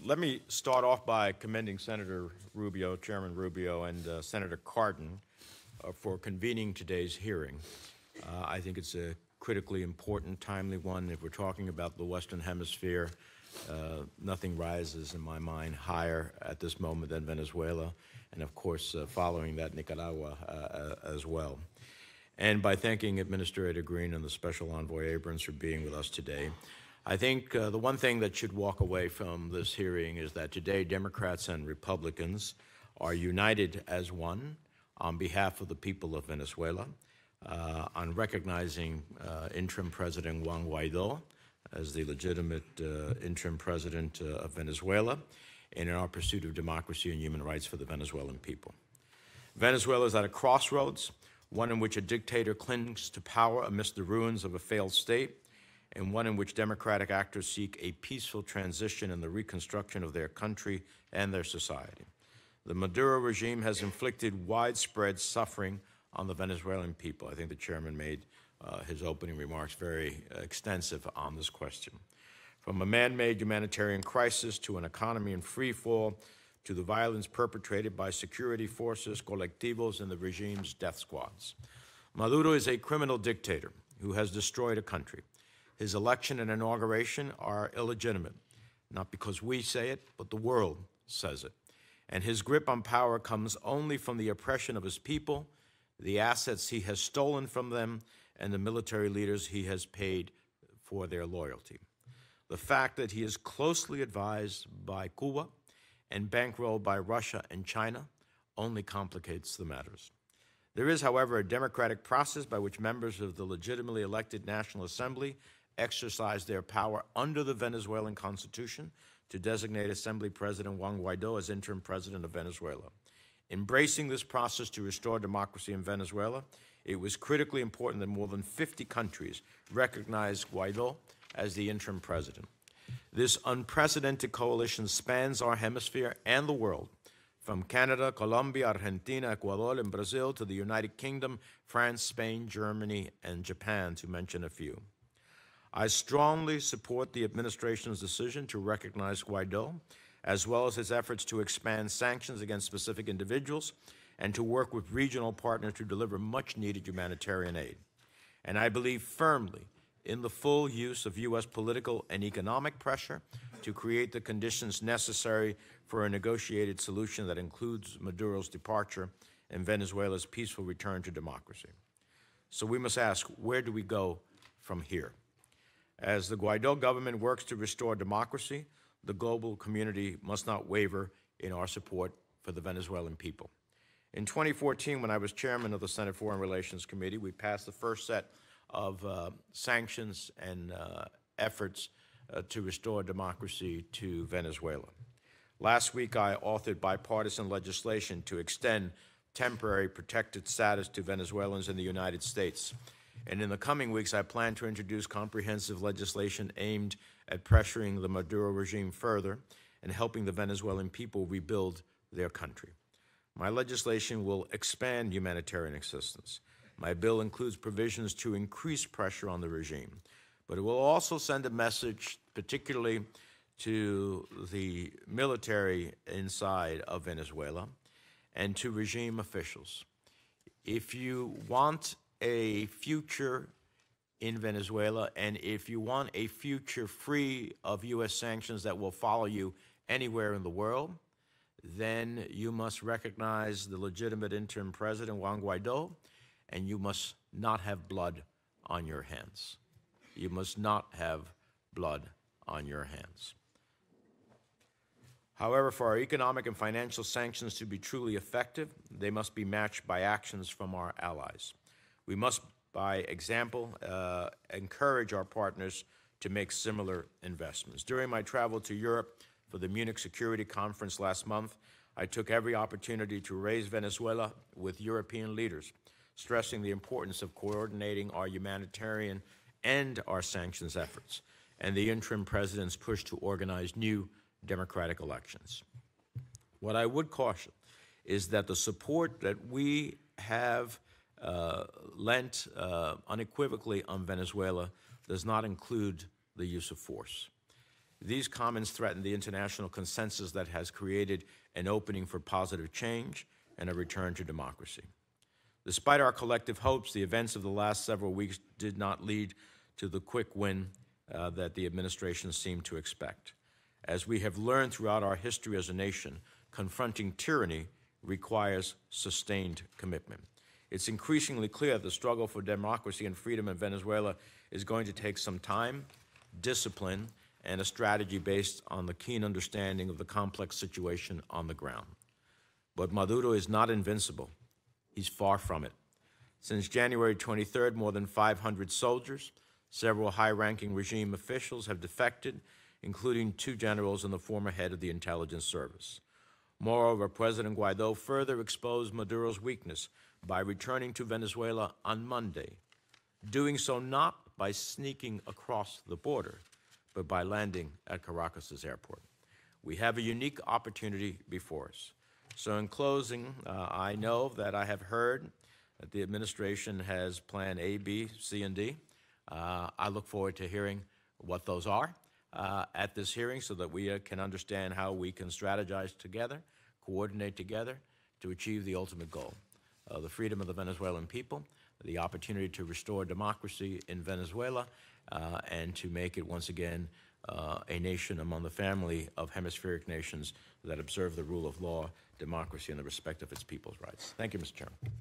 Let me start off by commending Senator Rubio, Chairman Rubio, and Senator Cardin for convening today's hearing. I think it's a critically important, timely one. If we're talking about the Western Hemisphere, nothing rises in my mind higher at this moment than Venezuela, and of course, following that, Nicaragua as well. And by thanking Administrator Green and the Special Envoy Abrams for being with us today. I think the one thing that should walk away from this hearing is that today Democrats and Republicans are united as one on behalf of the people of Venezuela, on recognizing interim President Juan Guaido as the legitimate interim president of Venezuela, and in our pursuit of democracy and human rights for the Venezuelan people. Venezuela is at a crossroads, one in which a dictator clings to power amidst the ruins of a failed state, and one in which democratic actors seek a peaceful transition and the reconstruction of their country and their society. The Maduro regime has inflicted widespread suffering on the Venezuelan people. I think the chairman made his opening remarks very extensive on this question. From a man-made humanitarian crisis to an economy in free fall, to the violence perpetrated by security forces, colectivos, and the regime's death squads. Maduro is a criminal dictator who has destroyed a country. His election and inauguration are illegitimate, not because we say it, but the world says it. And his grip on power comes only from the oppression of his people, the assets he has stolen from them, and the military leaders he has paid for their loyalty. The fact that he is closely advised by Cuba and bankrolled by Russia and China only complicates the matters. There is, however, a democratic process by which members of the legitimately elected National Assembly exercise their power under the Venezuelan Constitution to designate Assembly President Juan Guaido as interim president of Venezuela. Embracing this process to restore democracy in Venezuela, it was critically important that more than 50 countries recognize Guaido as the interim president. This unprecedented coalition spans our hemisphere and the world, from Canada, Colombia, Argentina, Ecuador, and Brazil to the United Kingdom, France, Spain, Germany, and Japan, to mention a few. I strongly support the administration's decision to recognize Guaido, as well as his efforts to expand sanctions against specific individuals and to work with regional partners to deliver much-needed humanitarian aid. And I believe firmly in the full use of U.S. political and economic pressure to create the conditions necessary for a negotiated solution that includes Maduro's departure and Venezuela's peaceful return to democracy. So we must ask, where do we go from here? As the Guaido government works to restore democracy, the global community must not waver in our support for the Venezuelan people. In 2014, when I was chairman of the Senate Foreign Relations Committee, we passed the first set of sanctions and efforts to restore democracy to Venezuela. Last week, I authored bipartisan legislation to extend temporary protected status to Venezuelans in the United States. And in the coming weeks, I plan to introduce comprehensive legislation aimed at pressuring the Maduro regime further and helping the Venezuelan people rebuild their country. My legislation will expand humanitarian assistance. My bill includes provisions to increase pressure on the regime, but it will also send a message, particularly to the military inside of Venezuela and to regime officials. If you want a future in Venezuela, and if you want a future free of U.S. sanctions that will follow you anywhere in the world, then you must recognize the legitimate interim president, Juan Guaido, and you must not have blood on your hands. You must not have blood on your hands. However, for our economic and financial sanctions to be truly effective, they must be matched by actions from our allies. We must, by example, encourage our partners to make similar investments. During my travel to Europe for the Munich Security Conference last month, I took every opportunity to raise Venezuela with European leaders, stressing the importance of coordinating our humanitarian and our sanctions efforts, and the interim president's push to organize new democratic elections. What I would caution is that the support that we have lent unequivocally on Venezuela does not include the use of force. These comments threaten the international consensus that has created an opening for positive change and a return to democracy. Despite our collective hopes, the events of the last several weeks did not lead to the quick win that the administration seemed to expect. As we have learned throughout our history as a nation, confronting tyranny requires sustained commitment. It's increasingly clear that the struggle for democracy and freedom in Venezuela is going to take some time, discipline, and a strategy based on the keen understanding of the complex situation on the ground. But Maduro is not invincible. He's far from it. Since January 23rd, more than 500 soldiers, several high-ranking regime officials have defected, including 2 generals and the former head of the intelligence service. Moreover, President Guaido further exposed Maduro's weakness by returning to Venezuela on Monday, doing so not by sneaking across the border, but by landing at Caracas's airport. We have a unique opportunity before us. So in closing, I know that I have heard that the administration has Plan A, B, C, and D. I look forward to hearing what those are at this hearing so that we can understand how we can strategize together, coordinate together to achieve the ultimate goal, the freedom of the Venezuelan people, the opportunity to restore democracy in Venezuela, and to make it once again a nation among the family of hemispheric nations that observe the rule of law, democracy, and the respect of its people's rights. Thank you, Mr. Chairman.